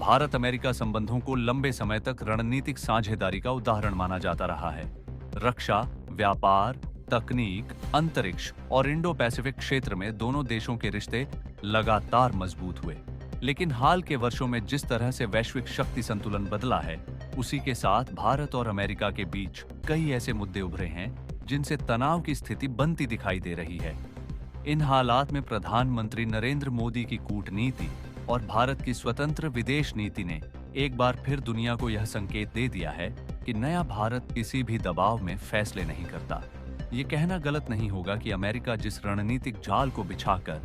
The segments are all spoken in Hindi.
भारत अमेरिका संबंधों को लंबे समय तक रणनीतिक साझेदारी का उदाहरण माना जाता रहा है। रक्षा, व्यापार, तकनीक, अंतरिक्ष और इंडो पैसिफिक क्षेत्र में दोनों देशों के रिश्ते लगातार मजबूत हुए। लेकिन हाल के वर्षों में जिस तरह से वैश्विक शक्ति संतुलन बदला है, उसी के साथ भारत और अमेरिका के बीच कई ऐसे मुद्दे उभरे हैं जिनसे तनाव की स्थिति बनती दिखाई दे रही है। इन हालात में प्रधानमंत्री नरेंद्र मोदी की कूटनीति और भारत की स्वतंत्र विदेश नीति ने एक बार फिर दुनिया को यह संकेत दे दिया है कि नया भारत किसी भी दबाव में फैसले नहीं करता। ये कहना गलत नहीं होगा कि अमेरिका जिस रणनीतिक जाल को बिछाकर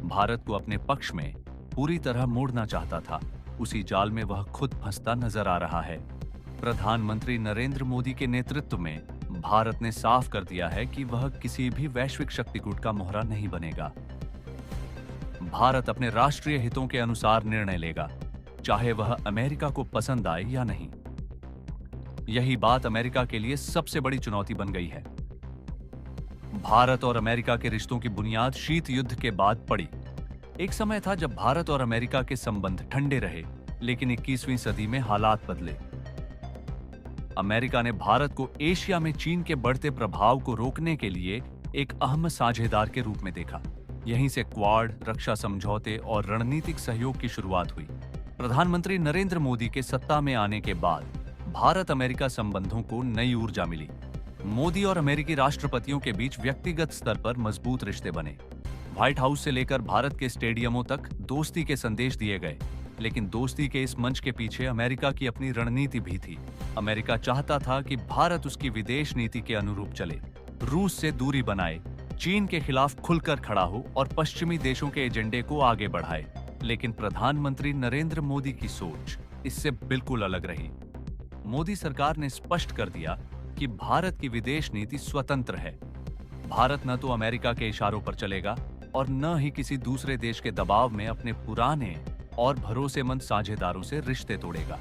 भारत को अपने पक्ष में पूरी तरह मोड़ना चाहता था, उसी जाल में वह खुद फंसता नजर आ रहा है। प्रधानमंत्री नरेंद्र मोदी के नेतृत्व में भारत ने साफ कर दिया है कि वह किसी भी वैश्विक शक्तिकूट का मोहरा नहीं बनेगा। भारत अपने राष्ट्रीय हितों के अनुसार निर्णय लेगा, चाहे वह अमेरिका को पसंद आए या नहीं। यही बात अमेरिका के लिए सबसे बड़ी चुनौती बन गई है। भारत और अमेरिका के रिश्तों की बुनियाद शीत युद्ध के बाद पड़ी। एक समय था जब भारत और अमेरिका के संबंध ठंडे रहे, लेकिन 21वीं सदी में हालात बदले। अमेरिका ने भारत को एशिया में चीन के बढ़ते प्रभाव को रोकने के लिए एक अहम साझेदार के रूप में देखा। यहीं से क्वाड, रक्षा समझौते और रणनीतिक सहयोग की शुरुआत हुई। प्रधानमंत्री नरेंद्र मोदी के सत्ता में आने के बाद भारत अमेरिका संबंधों को नई ऊर्जा मिली। मोदी और अमेरिकी राष्ट्रपतियों के बीच व्यक्तिगत स्तर पर मजबूत रिश्ते बने। व्हाइट हाउस से लेकर भारत के स्टेडियमों तक दोस्ती के संदेश दिए गए। लेकिन दोस्ती के इस मंच के पीछे अमेरिका की अपनी रणनीति भी थी। अमेरिका चाहता था कि भारत उसकी विदेश नीति के अनुरूप चले, रूस से दूरी बनाए, चीन के खिलाफ खुलकर खड़ा हो और पश्चिमी देशों के एजेंडे को आगे बढ़ाए। लेकिन प्रधानमंत्री नरेंद्र मोदी की सोच इससे बिल्कुल अलग रही। मोदी सरकार ने स्पष्ट कर दिया कि भारत की विदेश नीति स्वतंत्र है। भारत न तो अमेरिका के इशारों पर चलेगा और न ही किसी दूसरे देश के दबाव में अपने पुराने और भरोसेमंद साझेदारों से रिश्ते तोड़ेगा।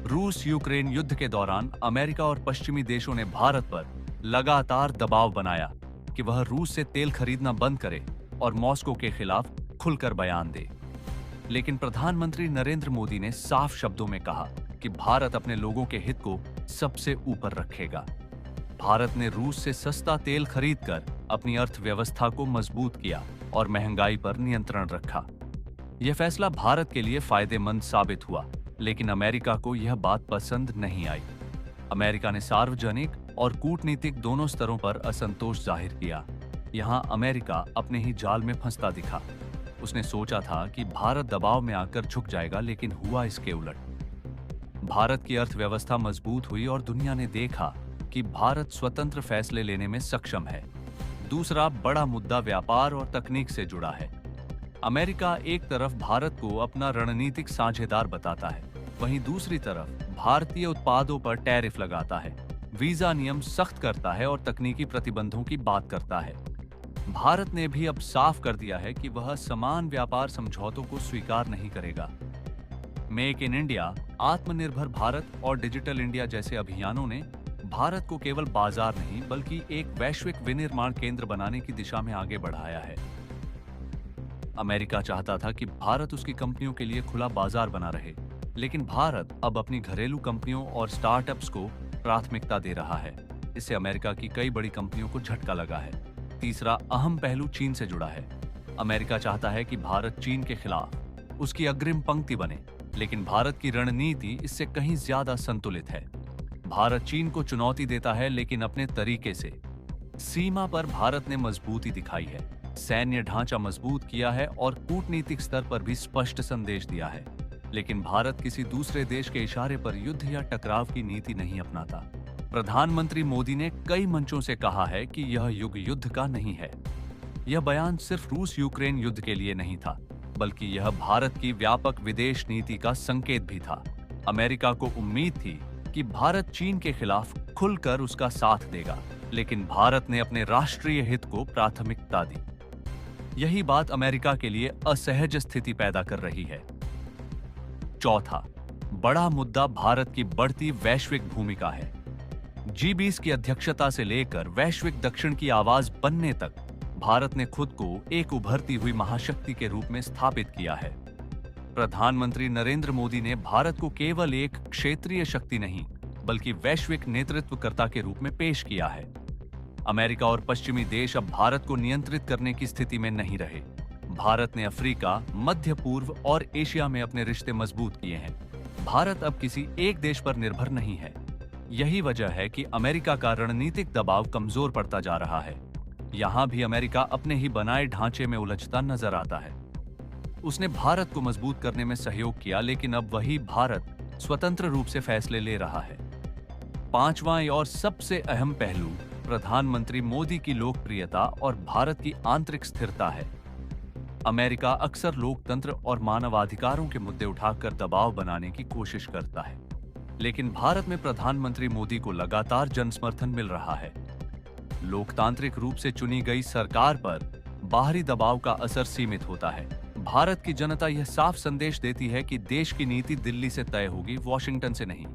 रूस यूक्रेन युद्ध के दौरान अमेरिका और पश्चिमी देशों ने भारत पर लगातार दबाव बनाया कि वह रूस से तेल खरीदना बंद करे और मॉस्को के खिलाफ खुलकर बयान दे। लेकिन प्रधानमंत्री नरेंद्र मोदी ने साफ शब्दों में कहा कि भारत अपने लोगों के हित को सबसे ऊपर रखेगा। भारत ने रूस से सस्ता तेल खरीदकर अपनी अर्थव्यवस्था को मजबूत किया और महंगाई पर नियंत्रण रखा। यह फैसला भारत के लिए फायदेमंद साबित हुआ, लेकिन अमेरिका को यह बात पसंद नहीं आई। अमेरिका ने सार्वजनिक और कूटनीतिक दोनों स्तरों पर असंतोष जाहिर किया। यहां अमेरिका अपने ही जाल में फंसता दिखा। उसने सोचा था कि भारत दबाव में आकर झुक जाएगा, लेकिन हुआ इसके उलट। भारत की अर्थव्यवस्था मजबूत हुई और दुनिया ने देखा कि भारत स्वतंत्र फैसले लेने में सक्षम है। दूसरा बड़ा मुद्दा व्यापार और तकनीक से जुड़ा है। अमेरिका एक तरफ भारत को अपना रणनीतिक साझेदार बताता है, वहीं दूसरी तरफ भारतीय उत्पादों पर टैरिफ लगाता है, वीजा नियम सख्त करता है और तकनीकी प्रतिबंधों की बात करता है। भारत ने भी अब साफ कर दिया है कि वह समान व्यापार समझौतों को स्वीकार नहीं करेगा। मेक इन इंडिया, आत्मनिर्भर भारत और डिजिटल इंडिया जैसे अभियानों ने भारत को केवल बाजार नहीं बल्कि एक वैश्विक विनिर्माण केंद्र बनाने की दिशा में आगे बढ़ाया है। अमेरिका चाहता था कि भारत उसकी कंपनियों के लिए खुला बाजार बना रहे, लेकिन भारत अब अपनी घरेलू कंपनियों और स्टार्टअप्स को प्राथमिकता दे रहा है। इससे अमेरिका की कई बड़ी कंपनियों को झटका लगा है। तीसरा अहम पहलू चीन से जुड़ा है। अमेरिका चाहता है कि भारत चीन के खिलाफ उसकी अग्रिम पंक्ति बने, लेकिन भारत की रणनीति इससे कहीं ज्यादा संतुलित है। भारत चीन को चुनौती देता है, लेकिन अपने तरीके से। सीमा पर भारत ने मजबूती दिखाई है, सैन्य ढांचा मजबूत किया है और कूटनीतिक स्तर पर भी स्पष्ट संदेश दिया है। लेकिन भारत किसी दूसरे देश के इशारे पर युद्ध या टकराव की नीति नहीं अपनाता। प्रधानमंत्री मोदी ने कई मंचों से कहा है कि यह युग युद्ध का नहीं है। यह बयान सिर्फ रूस यूक्रेन युद्ध के लिए नहीं था, बल्कि यह भारत की व्यापक विदेश नीति का संकेत भी था। अमेरिका को उम्मीद थी कि भारत चीन के खिलाफ खुलकर उसका साथ देगा, लेकिन भारत ने अपने राष्ट्रीय हित को प्राथमिकता दी। यही बात अमेरिका के लिए असहज स्थिति पैदा कर रही है। चौथा बड़ा मुद्दा भारत की बढ़ती वैश्विक भूमिका है। G20 की अध्यक्षता से लेकर वैश्विक दक्षिण की आवाज बनने तक भारत ने खुद को एक उभरती हुई महाशक्ति के रूप में स्थापित किया है। प्रधानमंत्री नरेंद्र मोदी ने भारत को केवल एक क्षेत्रीय शक्ति नहीं, बल्कि वैश्विक नेतृत्वकर्ता के रूप में पेश किया है। अमेरिका और पश्चिमी देश अब भारत को नियंत्रित करने की स्थिति में नहीं रहे। भारत ने अफ्रीका, मध्य पूर्व और एशिया में अपने रिश्ते मजबूत किए हैं। भारत अब किसी एक देश पर निर्भर नहीं है। यही वजह है कि अमेरिका का रणनीतिक दबाव कमजोर पड़ता जा रहा है। यहां भी अमेरिका अपने ही बनाए ढांचे में उलझता नजर आता है। उसने भारत को मजबूत करने में सहयोग किया, लेकिन अब वही भारत स्वतंत्र रूप से फैसले ले रहा है। पांचवां और सबसे अहम पहलू प्रधानमंत्री मोदी की लोकप्रियता और भारत की आंतरिक स्थिरता है। अमेरिका अक्सर लोकतंत्र और मानवाधिकारों के मुद्दे उठाकर दबाव बनाने की कोशिश करता है, लेकिन भारत में प्रधानमंत्री मोदी को लगातार जनसमर्थन मिल रहा है। लोकतांत्रिक रूप से चुनी गई सरकार पर बाहरी दबाव का असर सीमित होता है। भारत की जनता यह साफ संदेश देती है कि देश की नीति दिल्ली से तय होगी, वॉशिंगटन से नहीं।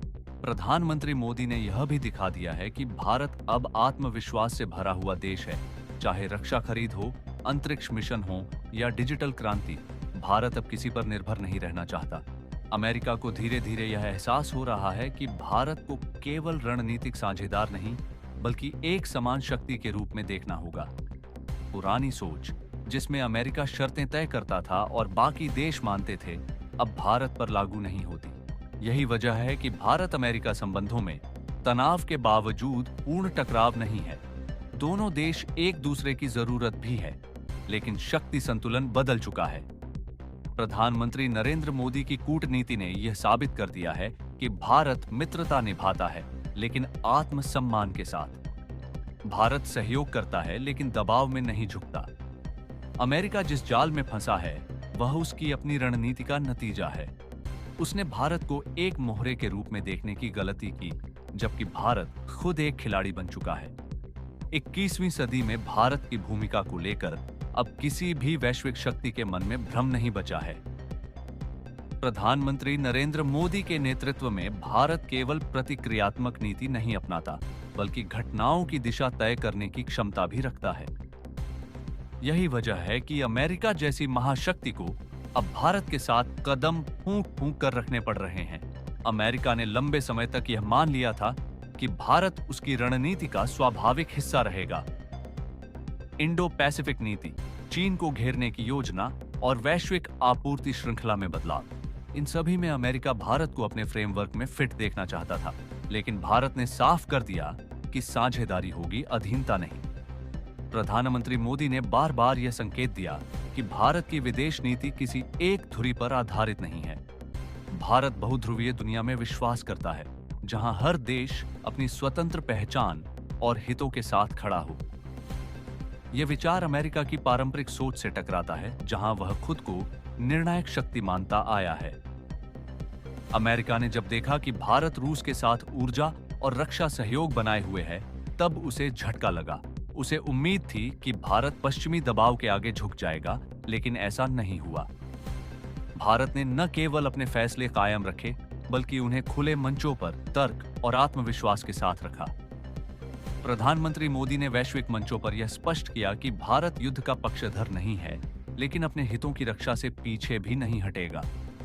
प्रधानमंत्री मोदी ने यह भी दिखा दिया है कि भारत अब आत्मविश्वास से भरा हुआ देश है। चाहे रक्षा खरीद हो, अंतरिक्ष मिशन हो या डिजिटल क्रांति, भारत अब किसी पर निर्भर नहीं रहना चाहता। अमेरिका को धीरे धीरे यह एहसास हो रहा है कि भारत को केवल रणनीतिक साझेदार नहीं, बल्कि एक समान शक्ति के रूप में देखना होगा। पुरानी सोच, जिसमें अमेरिका शर्तें तय करता था और बाकी देश मानते थे, अब भारत पर लागू नहीं होती। यही वजह है कि भारत अमेरिका संबंधों में तनाव के बावजूद पूर्ण टकराव नहीं है। दोनों देश एक दूसरे की जरूरत भी है, लेकिन शक्ति संतुलन बदल चुका है। प्रधानमंत्री नरेंद्र मोदी की कूटनीति ने यह साबित कर दिया है कि भारत मित्रता निभाता है, लेकिन आत्मसम्मान के साथ। भारत सहयोग करता है, लेकिन दबाव में नहीं झुकता। अमेरिका जिस जाल में फंसा है, वह उसकी अपनी रणनीति का नतीजा है। उसने भारत को एक मोहरे के रूप में देखने की गलती की, जबकि भारत खुद एक खिलाड़ी बन चुका है। 21वीं सदी में भारत की भूमिका को लेकर अब किसी भी वैश्विक शक्ति के मन में भ्रम नहीं बचा है। प्रधानमंत्री नरेंद्र मोदी के नेतृत्व में भारत केवल प्रतिक्रियात्मक नीति नहीं अपनाता, बल्कि घटनाओं की दिशा तय करने की क्षमता भी रखता है। यही वजह है कि अमेरिका जैसी महाशक्ति को अब भारत के साथ कदम फूंक फूंक कर रखने पड़ रहे हैं। अमेरिका ने लंबे समय तक यह मान लिया था कि भारत उसकी रणनीति का स्वाभाविक हिस्सा रहेगा। इंडो पैसिफिक नीति, चीन को घेरने की योजना और वैश्विक आपूर्ति श्रृंखला में बदलाव, इन सभी में अमेरिका भारत को अपने फ्रेमवर्क में फिट देखना चाहता था। लेकिन भारत ने साफ कर दिया कि साझेदारी होगी, अधीनता नहीं। प्रधानमंत्री मोदी ने बार बार यह संकेत दिया कि भारत की विदेश नीति किसी एक धुरी पर आधारित नहीं है। भारत बहुध्रुवीय दुनिया में विश्वास करता है, जहां हर देश अपनी स्वतंत्र पहचान और हितों के साथ खड़ा हो। यह विचार अमेरिका की पारंपरिक सोच से टकराता है, जहां वह खुद को निर्णायक शक्ति मानता आया है। अमेरिका ने जब देखा कि भारत रूस के साथ ऊर्जा और रक्षा सहयोग बनाए हुए है, तब उसे झटका लगा। उसे उम्मीद थी कि भारत पश्चिमी दबाव के आगे झुक जाएगा, लेकिन ऐसा नहीं हुआ। भारत ने न केवल अपने फैसले कायम रखे, बल्कि उन्हें खुले मंचों पर तर्क और आत्मविश्वास के साथ रखा। प्रधानमंत्री मोदी ने वैश्विक मंचों पर यह स्पष्ट किया कि भारत युद्ध का पक्षधर नहीं है, लेकिन अपने हितों की रक्षा से पीछे भी नहीं हटेगा।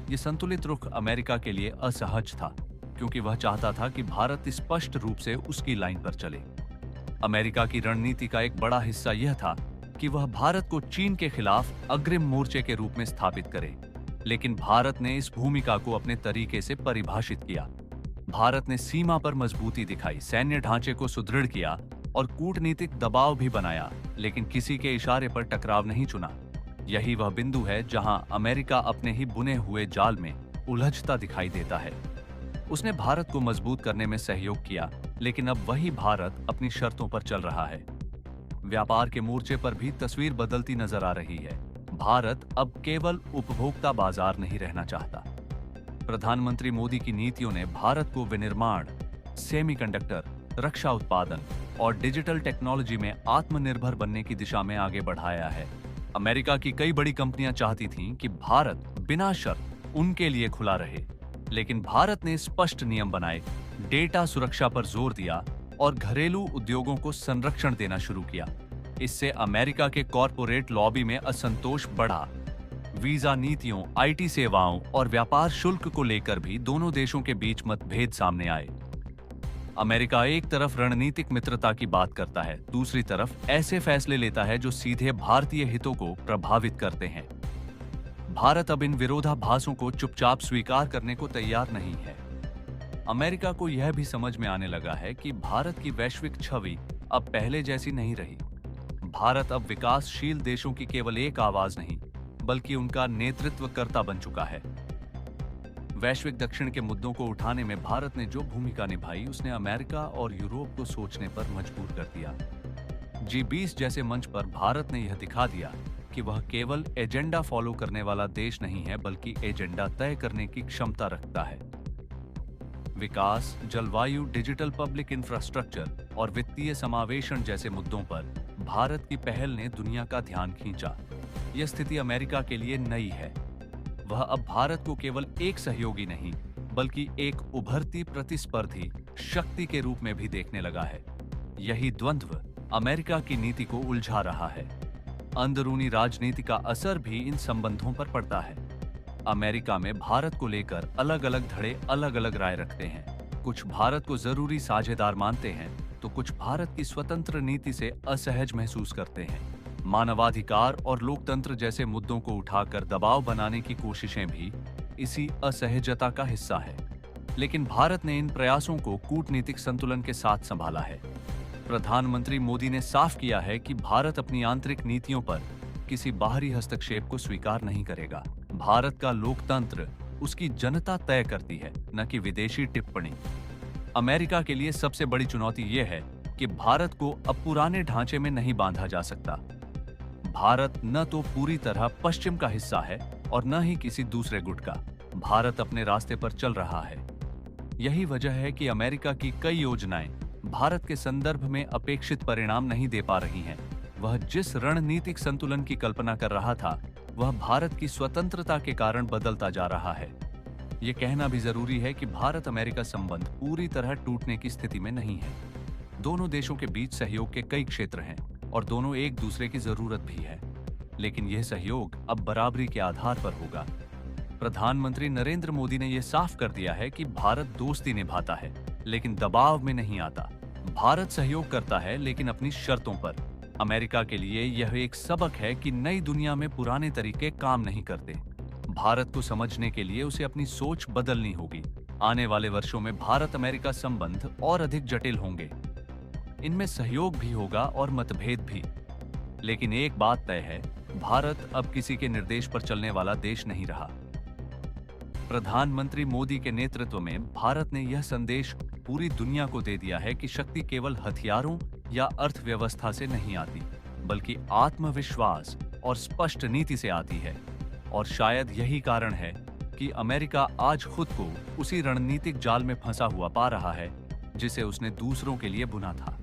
यह संतुलित रुख अमेरिका के लिए असहज था, क्योंकि वह चाहता था कि भारत स्पष्ट रूप से उसकी लाइन पर चले। अमेरिका की रणनीति का एक बड़ा हिस्सा यह था कि वह भारत को चीन के खिलाफ अग्रिम मोर्चे के रूप में स्थापित करे, लेकिन भारत ने इस भूमिका को अपने तरीके से परिभाषित किया। भारत ने सीमा पर मजबूती दिखाई, सैन्य ढांचे को सुदृढ़ किया और कूटनीतिक दबाव भी बनाया, लेकिन किसी के इशारे पर टकराव नहीं चुना। यही वह बिंदु है जहां अमेरिका अपने ही बुने हुए जाल में उलझता दिखाई देता है। उसने भारत को मजबूत करने में सहयोग किया, लेकिन अब वही भारत अपनी शर्तों पर चल रहा है। व्यापार के मोर्चे पर भी तस्वीर बदलती नजर आ रही है। भारत अब केवल उपभोक्ता बाजार नहीं रहना चाहता। प्रधानमंत्री मोदी की नीतियों ने भारत को विनिर्माण, सेमीकंडक्टर, रक्षा उत्पादन और डिजिटल टेक्नोलॉजी में आत्मनिर्भर बनने की दिशा में आगे बढ़ाया है। अमेरिका की कई बड़ी कंपनियां चाहती थीं कि भारत बिना शर्त उनके लिए खुला रहे, लेकिन भारत ने स्पष्ट नियम बनाए, डेटा सुरक्षा पर जोर दिया और घरेलू उद्योगों को संरक्षण देना शुरू किया। इससे अमेरिका के कॉरपोरेट लॉबी में असंतोष बढ़ा। वीजा नीतियों, आईटी सेवाओं और व्यापार शुल्क को लेकर भी दोनों देशों के बीच मतभेद सामने आए। अमेरिका एक तरफ रणनीतिक मित्रता की बात करता है, दूसरी तरफ ऐसे फैसले लेता है जो सीधे भारतीय हितों को प्रभावित करते हैं। भारत अब इन विरोधाभासों को चुपचाप स्वीकार करने को तैयार नहीं है। अमेरिका को यह भी समझ में आने लगा है कि भारत की वैश्विक छवि अब पहले जैसी नहीं रही। भारत अब विकासशील देशों की केवल एक आवाज नहीं, बल्कि उनका नेतृत्वकर्ता बन चुका है। वैश्विक दक्षिण के मुद्दों को उठाने में भारत ने जो भूमिका निभाई, उसने अमेरिका और यूरोप को सोचने पर मजबूर कर दिया। G20 जैसे मंच पर भारत ने यह दिखा दिया कि वह केवल एजेंडा फॉलो करने वाला देश नहीं है, बल्कि एजेंडा तय करने की क्षमता रखता है। विकास, जलवायु, डिजिटल पब्लिक इंफ्रास्ट्रक्चर और वित्तीय समावेशन जैसे मुद्दों पर भारत की पहल ने दुनिया का ध्यान खींचा। यह स्थिति अमेरिका के लिए नई है। वह अब भारत को केवल एक सहयोगी नहीं, बल्कि एक उभरती प्रतिस्पर्धी शक्ति के रूप में भी देखने लगा है। यही द्वंद्व अमेरिका की नीति को उलझा रहा है। अंदरूनी राजनीति का असर भी इन संबंधों पर पड़ता है। अमेरिका में भारत को लेकर अलग अलग धड़े अलग अलग राय रखते हैं। कुछ भारत को जरूरी साझेदार मानते हैं, तो कुछ भारत की स्वतंत्र नीति से असहज महसूस करते हैं। मानवाधिकार और लोकतंत्र जैसे मुद्दों को उठाकर दबाव बनाने की कोशिशें भी इसी असहजता का हिस्सा है। लेकिन भारत ने इन प्रयासों को कूटनीतिक संतुलन के साथ संभाला है। प्रधानमंत्री मोदी ने साफ किया है कि भारत अपनी आंतरिक नीतियों पर किसी बाहरी हस्तक्षेप को स्वीकार नहीं करेगा। भारत का लोकतंत्र उसकी जनता तय करती है, न कि विदेशी टिप्पणी। अमेरिका के लिए सबसे बड़ी चुनौती यह है कि भारत को अब पुराने ढांचे में नहीं बांधा जा सकता। भारत न तो पूरी तरह पश्चिम का हिस्सा है और न ही किसी दूसरे गुट का। भारत अपने रास्ते पर चल रहा है। यही वजह है कि अमेरिका की कई योजनाएं भारत के संदर्भ में अपेक्षित परिणाम नहीं दे पा रही हैं। वह जिस रणनीतिक संतुलन की कल्पना कर रहा था, वह भारत की स्वतंत्रता के कारण बदलता जा रहा है। यह कहना भी जरूरी है कि भारत अमेरिका संबंध पूरी तरह टूटने की स्थिति में नहीं है। दोनों देशों के बीच सहयोग के कई क्षेत्र हैं और दोनों एक दूसरे की जरूरत भी है, लेकिन यह सहयोग अब बराबरी के आधार पर होगा। प्रधानमंत्री नरेंद्र मोदी ने यह साफ कर दिया है कि भारत दोस्ती निभाता है, लेकिन दबाव में नहीं आता। भारत सहयोग करता है, लेकिन अपनी शर्तों पर। अमेरिका के लिए यह एक सबक है कि नई दुनिया में पुराने तरीके काम नहीं करते। भारत को समझने के लिए उसे अपनी सोच बदलनी होगी। आने वाले वर्षों में भारत अमेरिका संबंध और अधिक जटिल होंगे। इनमें सहयोग भी होगा और मतभेद भी। लेकिन एक बात तय है, भारत अब किसी के निर्देश पर चलने वाला देश नहीं रहा। प्रधानमंत्री मोदी के नेतृत्व में भारत ने यह संदेश पूरी दुनिया को दे दिया है कि शक्ति केवल हथियारों या अर्थव्यवस्था से नहीं आती, बल्कि आत्मविश्वास और स्पष्ट नीति से आती है। और शायद यही कारण है कि अमेरिका आज खुद को उसी रणनीतिक जाल में फंसा हुआ पा रहा है, जिसे उसने दूसरों के लिए बुना था।